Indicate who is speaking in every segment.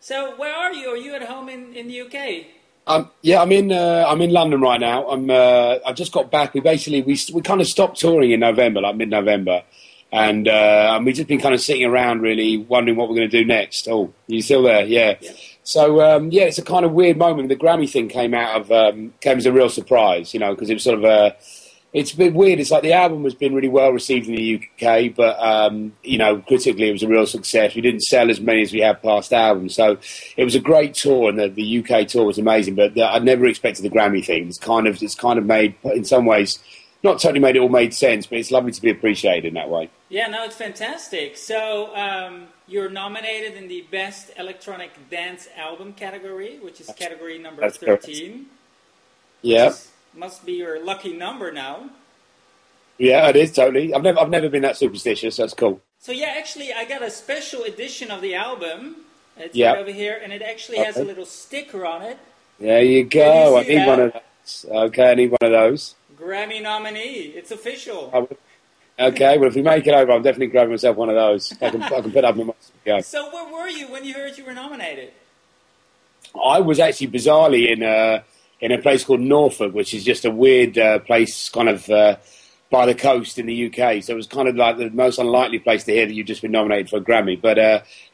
Speaker 1: So where are you? Are you at home in the UK?
Speaker 2: Yeah, I'm in London right now. I've just got back. We kind of stopped touring in November, like mid-November, and we've just been kind of sitting around, really wondering what we're going to do next. Oh, you still there? Yeah.
Speaker 1: Yeah.
Speaker 2: So yeah, it's a kind of weird moment. The Grammy thing came as a real surprise, you know, because it was sort of it's a bit weird. It's like the album has been really well received in the UK, but, you know, critically it was a real success. We didn't sell as many as we have past albums. So it was a great tour, and the UK tour was amazing, but I never expected the Grammy thing. It's kind of made, in some ways, not totally made it all made sense, but it's lovely to be appreciated in that way.
Speaker 1: Yeah, no, it's fantastic. So you're nominated in the Best Electronic Dance Album category, which is category number 13.
Speaker 2: Correct. Yeah.
Speaker 1: Must be your lucky number now.
Speaker 2: Yeah, it is, totally. I've never been that superstitious. That's cool.
Speaker 1: So yeah, actually, I got a special edition of the album. It's right over here, and it actually has a little sticker on it.
Speaker 2: There you go. I need one of those. Okay, I need one of those.
Speaker 1: Grammy nominee. It's official.
Speaker 2: Okay, well, if we make it over, I'm definitely grabbing myself one of those. I can put up in my... Yeah.
Speaker 1: So where were you when you heard you were nominated?
Speaker 2: I was actually bizarrely in a place called Norfolk, which is just a weird place kind of by the coast in the UK. So it was kind of like the most unlikely place to hear that you've just been nominated for a Grammy. But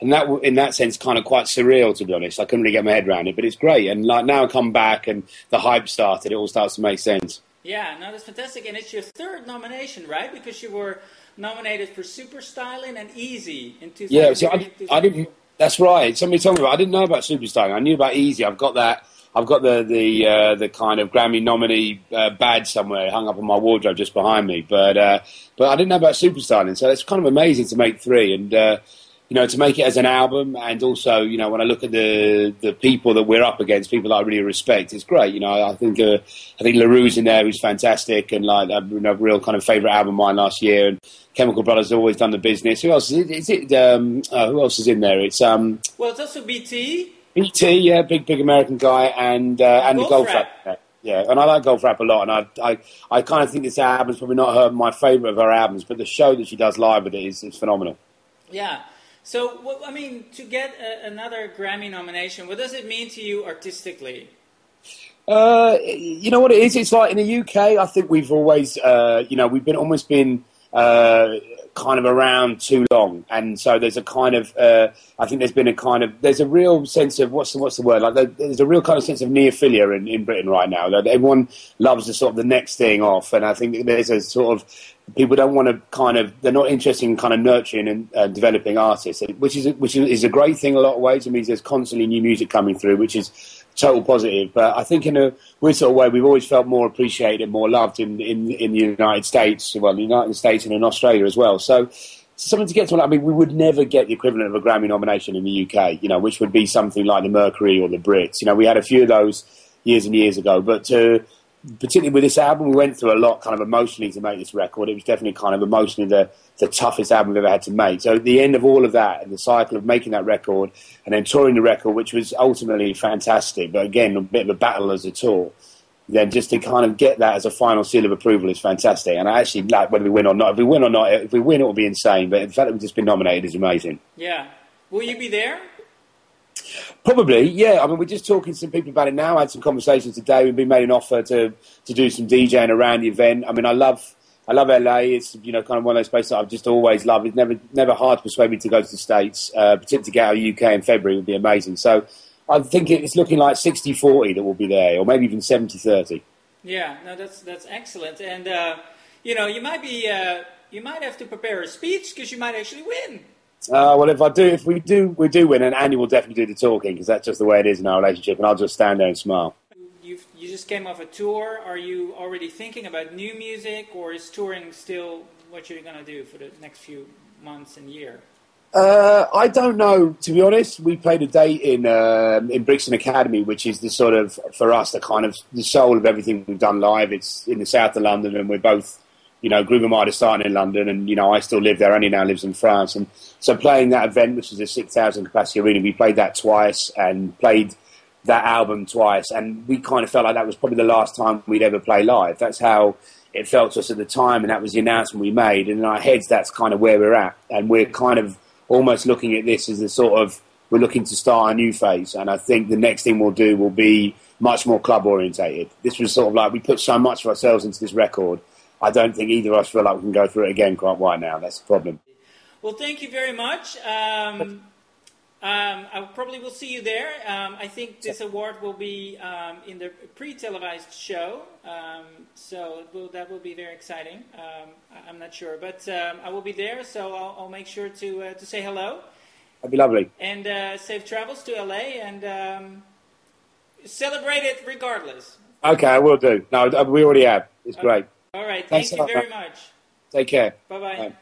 Speaker 2: in that sense, kind of quite surreal, to be honest. I couldn't really get my head around it, but it's great. And like now I come back and the hype started, it all starts to make sense.
Speaker 1: Yeah, no, that's fantastic. And it's your third nomination, right? Because you were nominated for Super Styling and Easy in 2000.
Speaker 2: Yeah, so I didn't... That's right. Somebody told me about it. I didn't know about Super Styling. I knew about Easy. I've got that. I've got the kind of Grammy nominee badge somewhere hung up on my wardrobe just behind me, but I didn't know about Super Styling, so it's kind of amazing to make three, and you know, to make it as an album, and also, you know, when I look at the people that we're up against, people that I really respect, it's great. You know, I think LaRue's in there, who's fantastic, and like a real kind of favourite album of mine last year, and Chemical Brothers have always done the business. Who else is it? Who else is in there? It's
Speaker 1: well, it's also BT.
Speaker 2: BT, yeah, big American guy, and the Golf Rap. Yeah, and I like Golf Rap a lot, and I kind of think this album's probably not my favourite of her albums, but the show that she does live with it is phenomenal.
Speaker 1: Yeah. So, I mean, to get another Grammy nomination, what does it mean to you artistically?
Speaker 2: You know what it is? It's like in the UK, I think we've always, you know, we've almost been kind of around too long, and so there's a kind of I think there's a real sense of what's the word, like there's a real kind of sense of neophilia in Britain right now, that everyone loves the sort of the next thing off, and I think there's a sort of, people don't want to they're not interested in kind of nurturing and developing artists, which is a great thing in a lot of ways. It means there's constantly new music coming through, which is total positive. But I think in a weird sort of way, we've always felt more appreciated, more loved in the United States, well, the United States and in Australia as well. So something to get to. I mean, we would never get the equivalent of a Grammy nomination in the UK, you know, which would be something like the Mercury or the Brits. You know, we had a few of those years and years ago, but particularly with this album, we went through a lot kind of emotionally to make this record. It was definitely kind of emotionally the toughest album we've ever had to make. So at the end of all of that, and the cycle of making that record and then touring the record, which was ultimately fantastic, but again, a bit of a battle as a tour, then just to kind of get that as a final seal of approval is fantastic. And I actually like whether we win or not. If we win, it will be insane. But the fact that we've just been nominated is amazing.
Speaker 1: Yeah. Will you be there?
Speaker 2: Probably, yeah. I mean, we're just talking to some people about it now. I had some conversations today. We've been made an offer to do some DJing around the event. I mean, I love LA. It's, you know, kind of one of those places that I've just always loved. It's never hard to persuade me to go to the States. Particularly to get out of the UK in February would be amazing. So I think it's looking like 60-40 that will be there, or maybe even 70-30.
Speaker 1: Yeah, no, that's excellent. And you know, you might have to prepare a speech because you might actually win.
Speaker 2: Well, if we do win, and Andy will definitely do the talking, because that's just the way it is in our relationship, and I'll just stand there and smile.
Speaker 1: You just came off a tour. Are you already thinking about new music, or is touring still what you're going to do for the next few months and year?
Speaker 2: I don't know, to be honest. We played a date in Brixton Academy, which is the sort of, for us, the kind of the soul of everything we've done live. It's in the south of London, and we're both, you know, Groove Armada starting in London, and, you know, I still live there. Andy now lives in France. And so playing that event, which is a 6,000 capacity arena, we played that twice and played that album twice. And we kind of felt like that was probably the last time we'd ever play live. That's how it felt to us at the time. And that was the announcement we made. And in our heads, that's kind of where we're at. And we're kind of almost looking at this as a sort of we're looking to start a new phase. And I think the next thing we'll do will be much more club orientated. This was sort of like, we put so much of ourselves into this record. I don't think either of us feel like we can go through it again quite right now. That's the problem.
Speaker 1: Well, thank you very much. I probably will see you there. I think this award will be in the pre-televised show, so that will be very exciting. I'm not sure, but I will be there, so I'll make sure to say hello.
Speaker 2: That'd be lovely.
Speaker 1: And safe travels to LA, and celebrate it regardless.
Speaker 2: Okay, I will do. No, we already have. It's great.
Speaker 1: All right,
Speaker 2: Thanks
Speaker 1: thank you very much.
Speaker 2: Take care.
Speaker 1: Bye-bye.
Speaker 2: Bye.